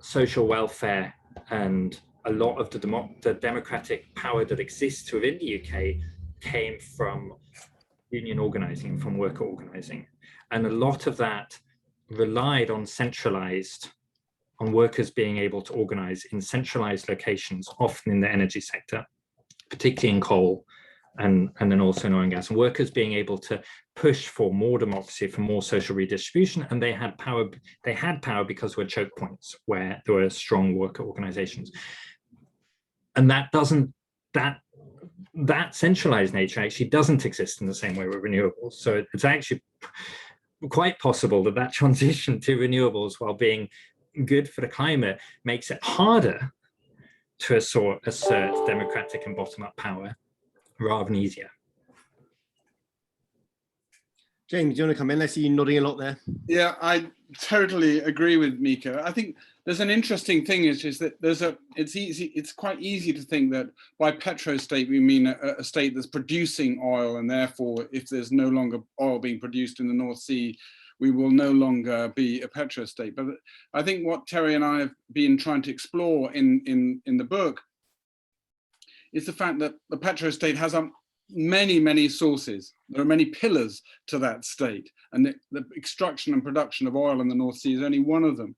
D: social welfare and a lot of the democratic power that exists within the UK came from union organizing, from worker organizing. And a lot of that relied on workers being able to organize in centralized locations, often in the energy sector, particularly in coal, and then also in oil and gas, and workers being able to push for more democracy, for more social redistribution. And they had power because there were choke points where there were strong worker organizations. And that centralized nature actually doesn't exist in the same way with renewables. So it's actually quite possible that that transition to renewables, while being good for the climate, makes it harder to assert democratic and bottom-up power rather than easier.
A: James, do you want to come in? I see you nodding a lot there.
B: Yeah, I totally agree with Mika. I think there's an interesting thing is that it's quite easy to think that by petro-state we mean a state that's producing oil, and therefore if there's no longer oil being produced in the North Sea, we will no longer be a petro-state. But I think what Terry and I have been trying to explore in the book is the fact that the petro-state has many sources. There are many pillars to that state, and the extraction and production of oil in the North Sea is only one of them.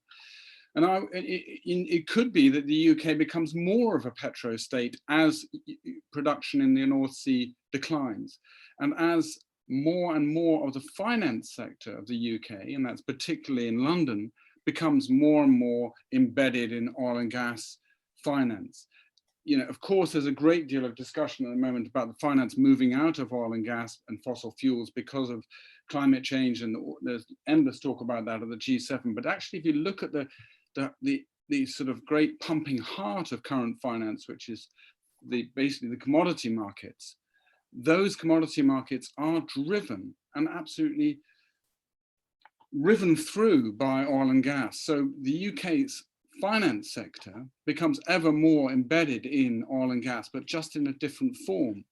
B: And it could be that the UK becomes more of a petro-state as production in the North Sea declines, and as more and more of the finance sector of the UK, and that's particularly in London, becomes more and more embedded in oil and gas finance. You know, of course, there's a great deal of discussion at the moment about the finance moving out of oil and gas and fossil fuels because of climate change, and there's endless talk about that at the G7. But actually, if you look at the sort of great pumping heart of current finance, which is basically the commodity markets, those commodity markets are driven and absolutely riven through by oil and gas. So the UK's finance sector becomes ever more embedded in oil and gas, but just in a different form.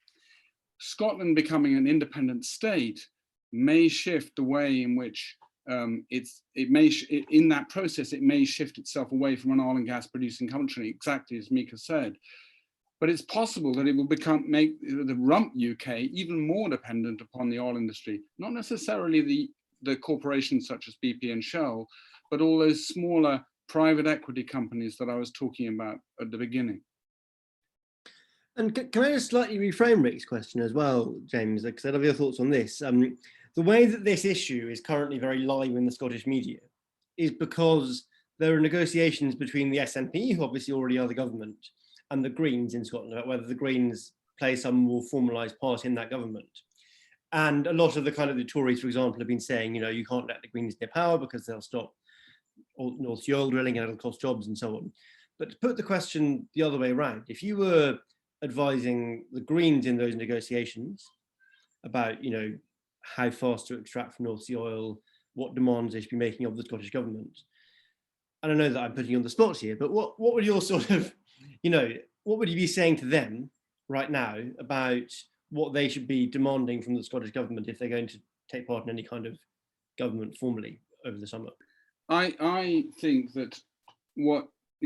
B: Scotland becoming an independent state may shift the way in which in that process, it may shift itself away from an oil and gas producing country, exactly as Mika said. But it's possible that it will make the rump UK even more dependent upon the oil industry, not necessarily the corporations such as BP and Shell, but all those smaller private equity companies that I was talking about at the beginning.
A: And can I just slightly reframe Rick's question as well, James, because I'd love your thoughts on this. The way that this issue is currently very live in the Scottish media is because there are negotiations between the SNP, who obviously already are the government, and the Greens in Scotland, about whether the Greens play some more formalised part in that government. And a lot of the Tories, for example, have been saying, you know, you can't let the Greens get power because they'll stop North Sea oil drilling and it'll cost jobs and so on. But to put the question the other way around, if you were advising the Greens in those negotiations about, you know, how fast to extract from North Sea oil, what demands they should be making of the Scottish government, and I know that I'm putting you on the spot here, but what would your sort of, you know, what would you be saying to them right now about what they should be demanding from the Scottish government if they're going to take part in any kind of government formally over the summer?
B: I think that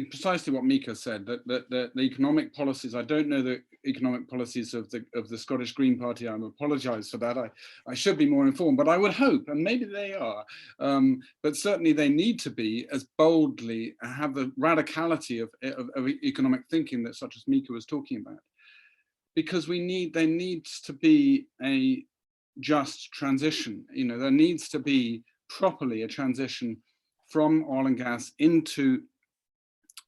B: precisely what Mika said, that the economic policies, I don't know the economic policies of the Scottish Green Party. I apologise for that. I should be more informed, but I would hope, and maybe they are, but certainly they need to be as boldly, have the radicality of economic thinking that such as Mika was talking about, because there needs to be a just transition. You know, there needs to be properly a transition from oil and gas into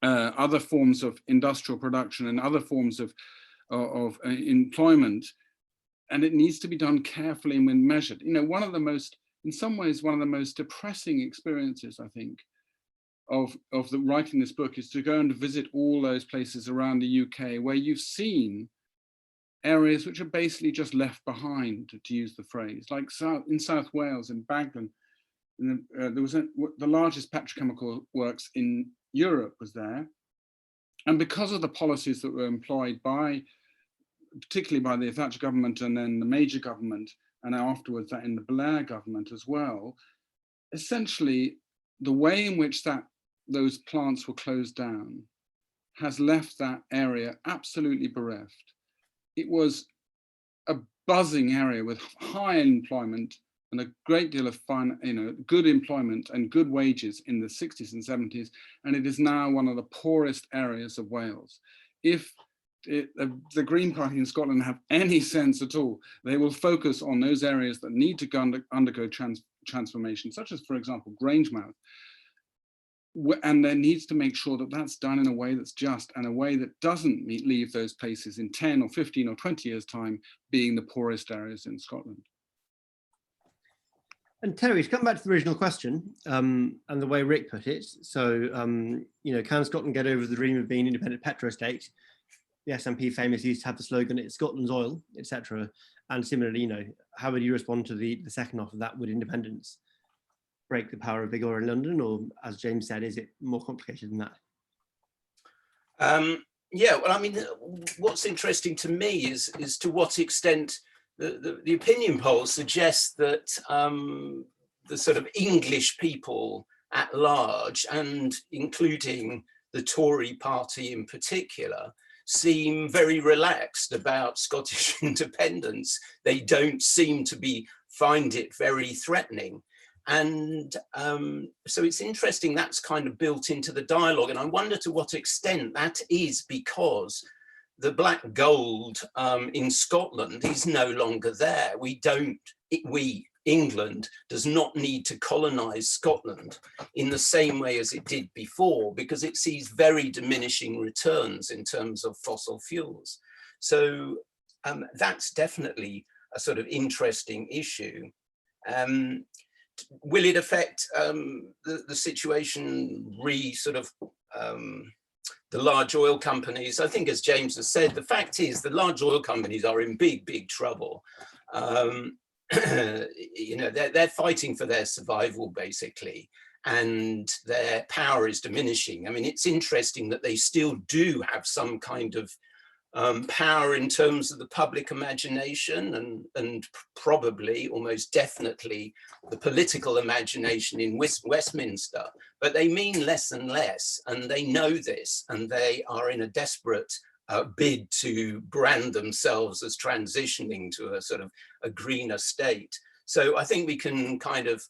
B: other forms of industrial production and other forms of employment, and it needs to be done carefully and when measured. You know, in some ways, one of the most depressing experiences, I think, of writing this book is to go and visit all those places around the UK where you've seen areas which are basically just left behind, to use the phrase, like in South Wales, in Baglan. There was the largest petrochemical works in Europe was there, and because of the policies that were employed particularly by the Thatcher government and then the Major government, and afterwards that in the Blair government as well, essentially the way in which those plants were closed down has left that area absolutely bereft. It was a buzzing area with high employment and a great deal of good employment and good wages in the 60s and 70s, and it is now one of the poorest areas of Wales. If the Green Party in Scotland have any sense at all, they will focus on those areas that need to undergo transformation, such as, for example, Grangemouth, and there needs to make sure that that's done in a way that's just and a way that doesn't leave those places in 10 or 15 or 20 years' time being the poorest areas in Scotland.
A: And Terry, to come back to the original question and the way Rick put it, so, you know, can Scotland get over the dream of being an independent petro-state? The SNP famously used to have the slogan, it's Scotland's oil, etc. And similarly, you know, how would you respond to the second half of that? Would independence break the power of big oil in London? Or as James said, is it more complicated than that?
C: Yeah, well, I mean, what's interesting to me is to what extent the opinion polls suggest that the sort of English people at large, and including the Tory party in particular, seem very relaxed about Scottish independence. They don't seem to find it very threatening. And so it's interesting that's kind of built into the dialogue. And I wonder to what extent that is because the black gold in Scotland is no longer there. England does not need to colonize Scotland in the same way as it did before, because it sees very diminishing returns in terms of fossil fuels. So that's definitely a sort of interesting issue. Will it affect the situation the large oil companies? I think, as James has said, the fact is the large oil companies are in big trouble. You know, they're fighting for their survival basically, and their power is diminishing. I mean, it's interesting that they still do have some kind of power in terms of the public imagination and probably almost definitely the political imagination in Westminster, but they mean less and less, and they know this, and they are in a desperate bid to brand themselves as transitioning to a sort of a greener state. So I think we can kind of,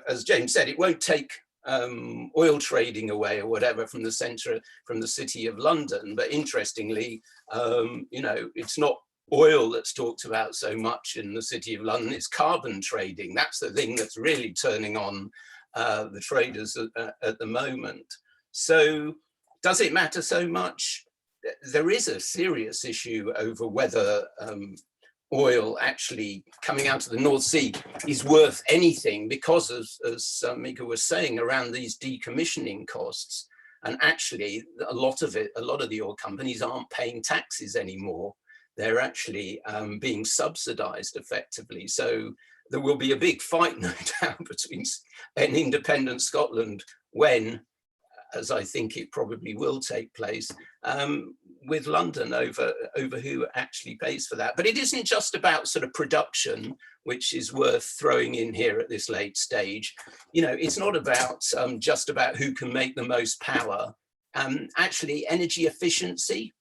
C: as James said, it won't take oil trading away or whatever from the centre, from the city of London. But interestingly, you know, it's not oil that's talked about so much in the city of London, it's carbon trading. That's the thing that's really turning on the traders at the moment. So does it matter so much? There is a serious issue over whether oil actually coming out of the North Sea is worth anything, because as Mika was saying, around these decommissioning costs, and actually a lot of the oil companies aren't paying taxes anymore. They're actually being subsidized effectively. So there will be a big fight, no doubt, between an independent Scotland when, as I think it probably will take place, with London over who actually pays for that. But it isn't just about sort of production, which is worth throwing in here at this late stage. You know, it's not about just about who can make the most power. Actually, energy efficiency,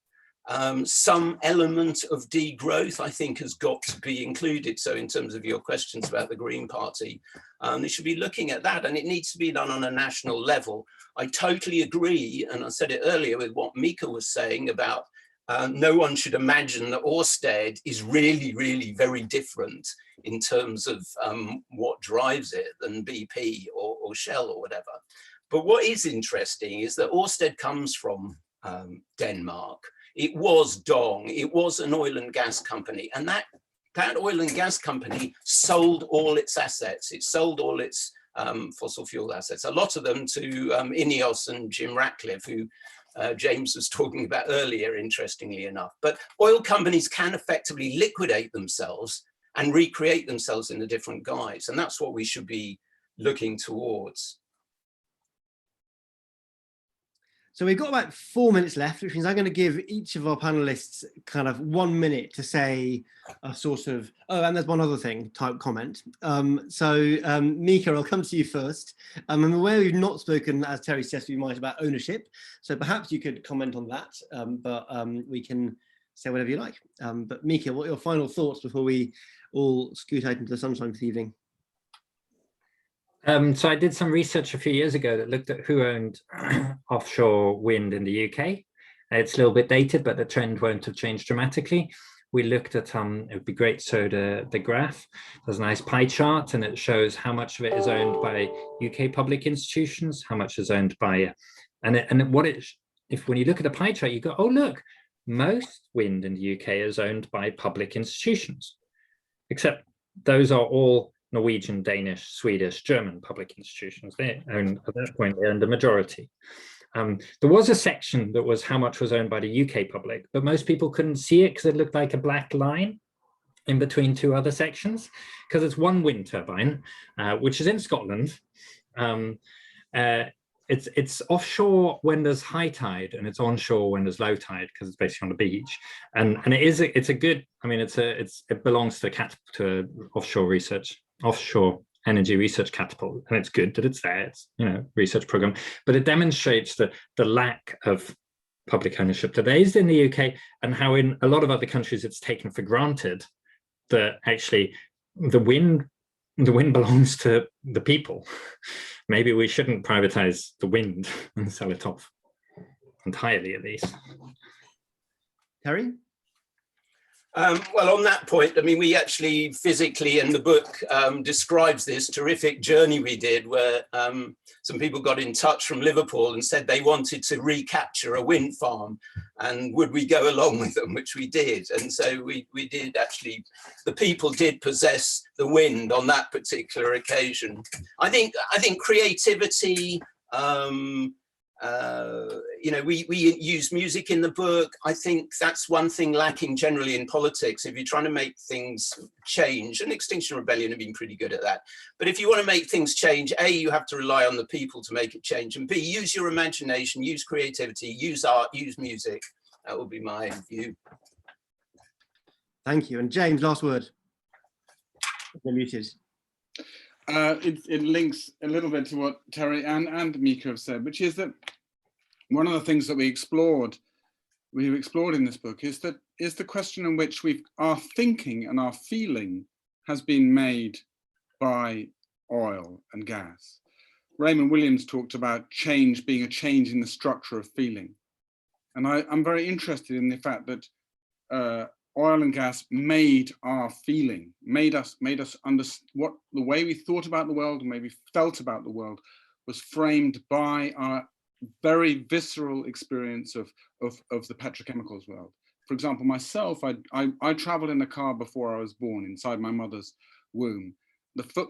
C: some element of degrowth, I think, has got to be included. So in terms of your questions about the Green Party, they should be looking at that, and it needs to be done on a national level. I totally agree, and I said it earlier with what Mika was saying about no one should imagine that Ørsted is really very different in terms of what drives it than BP or Shell or whatever. But what is interesting is that Ørsted comes from Denmark. It was Dong, it was an oil and gas company, and that oil and gas company sold all its assets. It sold all its fossil fuel assets, a lot of them to Ineos and Jim Ratcliffe, who James was talking about earlier, interestingly enough. But oil companies can effectively liquidate themselves and recreate themselves in a different guise, and that's what we should be looking towards.
A: So we've got about 4 minutes left, which means I'm going to give each of our panelists kind of 1 minute to say a sort of, oh, and there's one other thing type comment. Mika, I'll come to you first. I'm aware we've not spoken, as Terry suggested we might, about ownership. So perhaps you could comment on that, but we can say whatever you like. But Mika, what are your final thoughts before we all scoot out into the sunshine this evening?
D: So I did some research a few years ago that looked at who owned offshore wind in the UK. It's a little bit dated, but the trend won't have changed dramatically. We looked at, it would be great, so the graph, there's a nice pie chart, and it shows how much of it is owned by UK public institutions, how much is owned by, when you look at the pie chart, you go, oh, look, most wind in the UK is owned by public institutions, except those are all Norwegian, Danish, Swedish, German public institutions. They owned, at that point, they owned a majority. There was a section that was how much was owned by the UK public, but most people couldn't see it because it looked like a black line in between two other sections, because it's one wind turbine, which is in Scotland. It's offshore when there's high tide, and it's onshore when there's low tide, because it's basically on the beach. And it's a good, I mean, it belongs to offshore energy research catapult, and it's good that it's there. It's, you know, research program, but it demonstrates the lack of public ownership that there is in the UK, and how in a lot of other countries it's taken for granted that actually the wind belongs to the people. Maybe we shouldn't privatize the wind and sell it off entirely, at least.
A: Terry?
C: Well, on that point, I mean, we actually physically in the book describes this terrific journey we did, where some people got in touch from Liverpool and said they wanted to recapture a wind farm, and would we go along with them, which we did. And so we did actually, the people did possess the wind on that particular occasion. I think creativity, you know, we use music in the book. I think that's one thing lacking generally in politics. If you're trying to make things change, and Extinction Rebellion have been pretty good at that. But if you want to make things change, A, you have to rely on the people to make it change, and B, use your imagination, use creativity, use art, use music. That would be my view.
A: Thank you. And James, last word. You're muted.
B: It links a little bit to what Terry and Mika have said, which is that one of the things that we've explored in this book is the question in which our thinking and our feeling has been made by oil and gas. Raymond Williams talked about change being a change in the structure of feeling. And I'm very interested in the fact that oil and gas made our feeling, made us understand what the way we thought about the world and maybe felt about the world was framed by our very visceral experience of the petrochemicals world. For example, myself, I traveled in a car before I was born inside my mother's womb.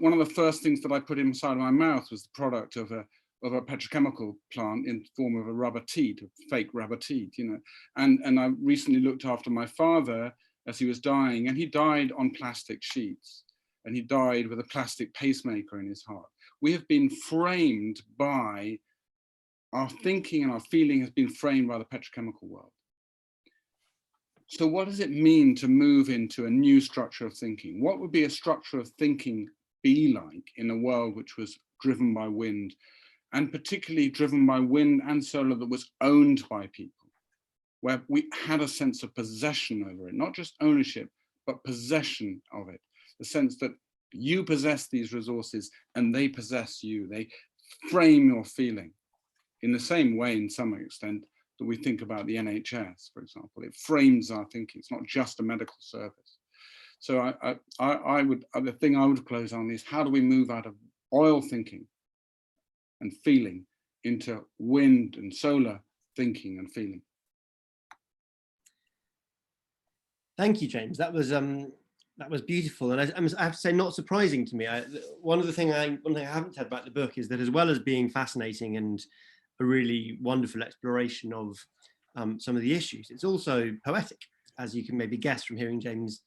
B: One of the first things that I put inside my mouth was the product of a petrochemical plant in the form of a rubber teat, a fake rubber teat, you know. And I recently looked after my father as he was dying, and he died on plastic sheets, and he died with a plastic pacemaker in his heart. We have been framed by our thinking, and our feeling has been framed by the petrochemical world. So what does it mean to move into a new structure of thinking? What would be a structure of thinking be like in a world which was driven by wind, and particularly driven by wind and solar that was owned by people, where we had a sense of possession over it, not just ownership, but possession of it. The sense that you possess these resources and they possess you. They frame your feeling in the same way, in some extent, that we think about the NHS, for example. It frames our thinking. It's not just a medical service. So the thing I would close on is, how do we move out of oil thinking and feeling into wind and solar thinking and feeling?
A: Thank you, James. That was beautiful, and I have to say, not surprising to me. One thing I haven't said about the book is that, as well as being fascinating and a really wonderful exploration of some of the issues, it's also poetic, as you can maybe guess from hearing James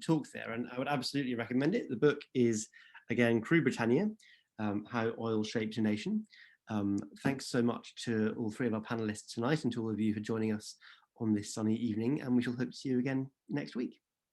A: talk there. And I would absolutely recommend it. The book is, again, Crude Britannia, How Oil Shaped a Nation. Thanks so much to all three of our panelists tonight, and to all of you for joining us on this sunny evening, and we shall hope to see you again next week.